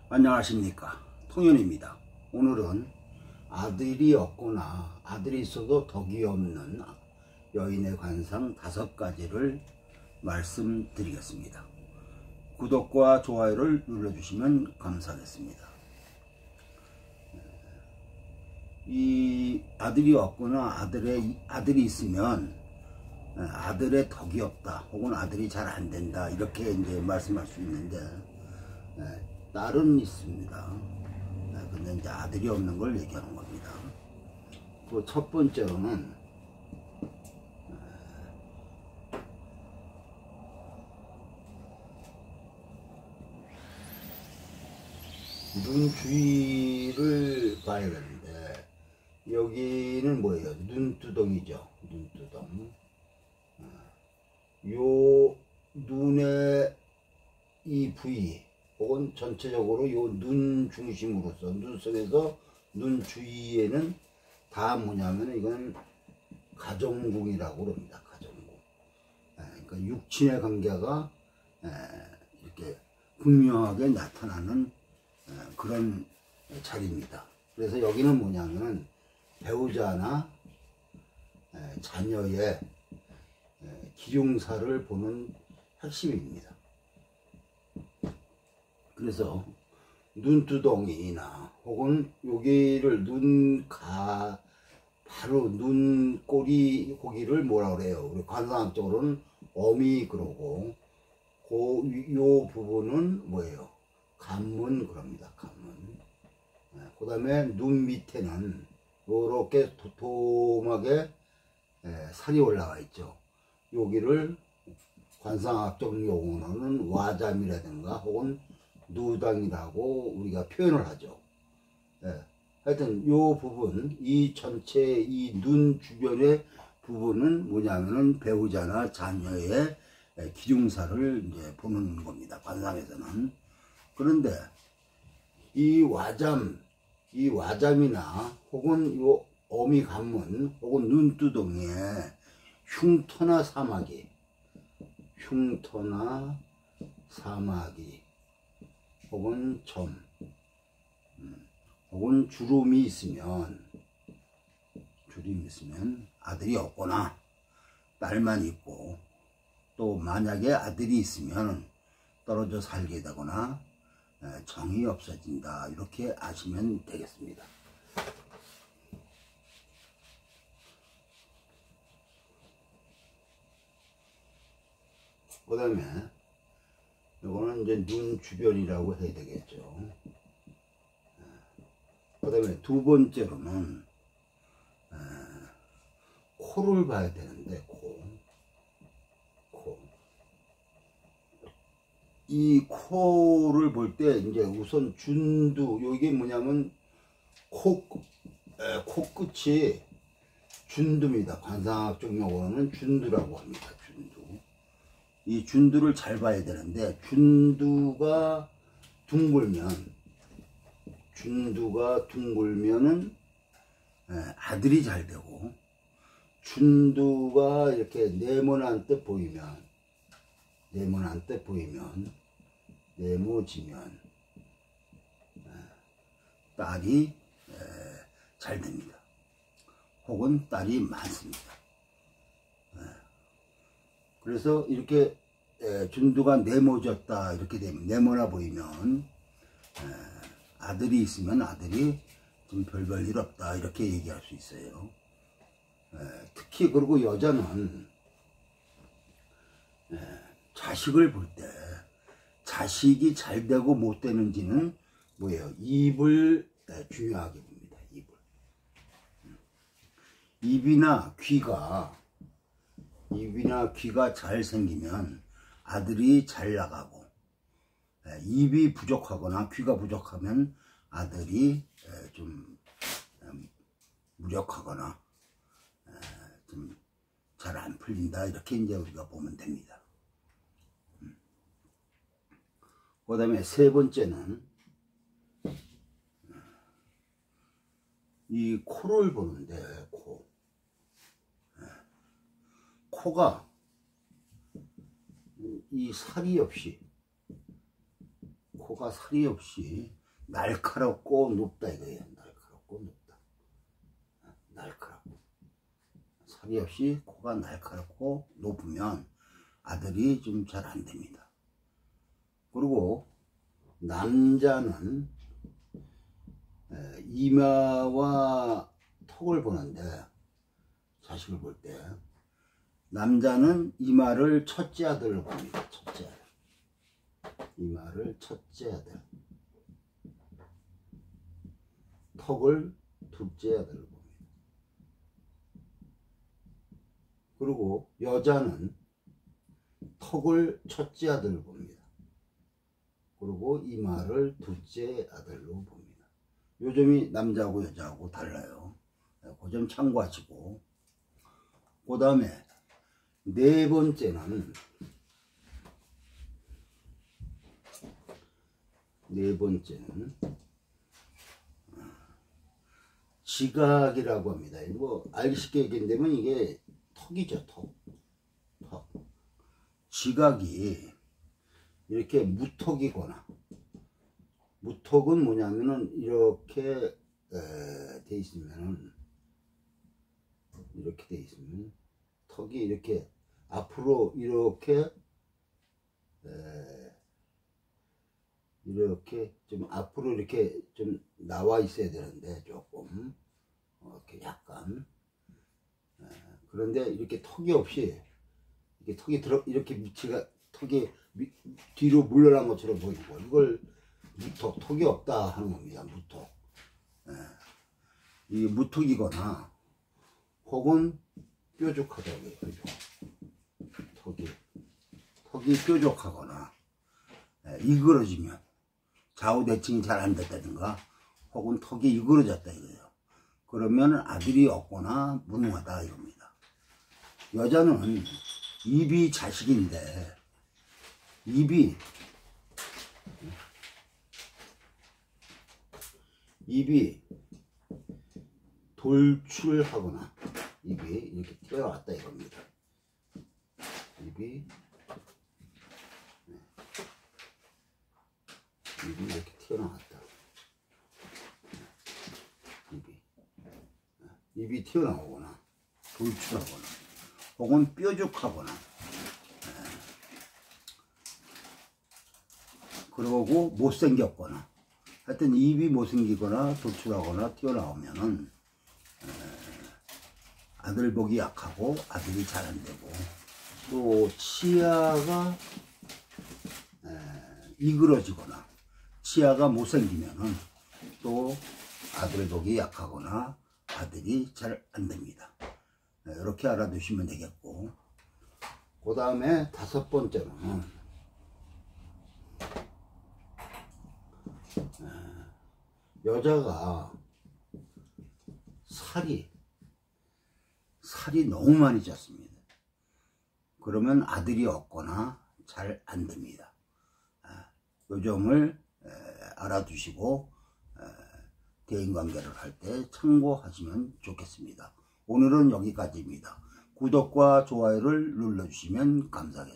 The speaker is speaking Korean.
안녕하십니까, 통연입니다. 오늘은 아들이 없거나 아들이 있어도 덕이 없는 여인의 관상 5가지를 말씀드리겠습니다. 구독과 좋아요를 눌러주시면 감사하겠습니다. 이 아들이 없거나 아들이 있으면 아들의 덕이 없다 혹은 아들이 잘 안 된다 이렇게 이제 말씀할 수 있는데, 딸은 있습니다. 근데 이제 아들이 없는 걸 얘기하는 겁니다. 그 첫 번째로는 눈 주위를 봐야 되는데, 여기는 뭐예요? 눈두덩이죠. 눈두덩. 요 눈의 이 부위 혹은 전체적으로 요 눈 중심으로서 눈 속에서 눈 주위에는 다 뭐냐면 이건 가정궁이라고 그럽니다. 가정궁. 그러니까 육친의 관계가 이렇게 분명하게 나타나는 그런 자리입니다. 그래서 여기는 뭐냐면 배우자나 자녀의 기흉사를 보는 핵심입니다. 그래서 눈두덩이나 혹은 여기를 바로 눈꼬리 고기를 뭐라 그래요? 우리 관상학적으로는 어미 그러고, 요 부분은 뭐예요? 관문 그럽니다. 관문. 그 다음에 눈 밑에는 이렇게 도톰하게 살이 올라가 있죠. 여기를 관상학적 용어로는 와잠이라든가 혹은 누당이라고 우리가 표현을 하죠. 하여튼 요 부분, 이 전체 이 눈 주변의 부분은 뭐냐면은 배우자나 자녀의 기흉사를 이제 보는 겁니다. 관상에서는. 그런데 이 와잠이나 혹은 요 어미 관문 혹은 눈두덩이에 흉터나 사마귀 혹은 점 혹은 주름이 있으면 아들이 없거나 딸만 있고, 또 만약에 아들이 있으면 떨어져 살게 되거나 정이 없어진다 이렇게 아시면 되겠습니다. 그 다음에 이거는 이제 눈 주변이라고 해야 되겠죠. 그 다음에 두 번째로는 코를 봐야 되는데, 이 코를 볼 때 이제 우선 준두, 이게 뭐냐면 코끝이 준두입니다. 관상학적 용어로는 준두라고 합니다. 준두. 이 준두를 잘 봐야 되는데, 준두가 둥글면은 아들이 잘 되고, 준두가 이렇게 네모난 듯 보이면, 네모지면 딸이 잘 됩니다. 혹은 딸이 많습니다. 그래서 이렇게 준두가 네모졌다 이렇게 되면, 네모나 보이면 아들이 있으면 아들이 좀 별별 일 없다 이렇게 얘기할 수 있어요. 특히 그리고 여자는 자식을 볼 때 자식이 잘 되고 못 되는지는 뭐예요? 입을 중요하게 봅니다. 입이나 귀가 잘 생기면 아들이 잘 나가고, 입이 부족하거나 귀가 부족하면 아들이 좀 무력하거나 좀 잘 안 풀린다 이렇게 이제 우리가 보면 됩니다. 그 다음에 세 번째는 이 코를 보는데, 코가 이 살이 없이 코가 살이 없이 날카롭고 높다 이거예요. 날카롭고 높다. 날카롭고 살이 없이 코가 날카롭고 높으면 아들이 좀 잘 안 됩니다. 그리고 남자는 이마와 턱을 보는데, 자식을 볼 때 남자는 이마를 첫째 아들로 봅니다. 첫째 아들. 이마를 첫째 아들. 턱을 둘째 아들로 봅니다. 그리고 여자는 턱을 첫째 아들로 봅니다. 그리고 이마를 둘째 아들로 봅니다. 요 점이 남자하고 여자하고 달라요. 그 점 참고하시고, 그 다음에 네 번째는 지각이라고 합니다. 뭐 알기 쉽게 얘기한다면 이게 턱이죠. 턱. 지각이 이렇게 무턱이거나, 무턱은 뭐냐면은 이렇게 돼 있으면은, 이렇게 돼 있으면 턱이 이렇게 앞으로 이렇게 이렇게 좀 앞으로 이렇게 좀 나와 있어야 되는데, 조금 이렇게 약간 그런데 이렇게 턱이 없이, 이렇게 턱이 이렇게 밑이가 턱이 뒤로 물러난 것처럼 보이고, 이걸 무턱, 턱이 없다 하는 겁니다. 무턱. 이게 무턱이거나 혹은 뾰족하다. 턱이 뾰족하거나 이그러지면, 좌우 대칭이 잘 안 됐다든가 혹은 턱이 이그러졌다 이거예요. 그러면 아들이 없거나 무능하다 이겁니다. 여자는 입이 자식인데, 입이 돌출하거나 입이 이렇게 튀어나왔다 이겁니다. 입이 이렇게 튀어나왔다. 입이 튀어나오거나 돌출하거나 혹은 뾰족하거나, 그러고 못생겼거나, 하여튼 입이 못생기거나 돌출하거나 튀어나오면은 아들 보기 약하고 아들이 잘 안 되고, 또 치아가 이그러지거나 치아가 못생기면은 또 아들 보기 약하거나 아들이 잘 안 됩니다. 이렇게 알아두시면 되겠고, 그 다음에 다섯 번째는 여자가 살이 너무 많이 쪘습니다. 그러면 아들이 없거나 잘 안 됩니다. 요 점을 알아두시고 대인관계를 할 때 참고하시면 좋겠습니다. 오늘은 여기까지입니다. 구독과 좋아요를 눌러주시면 감사하겠습니다.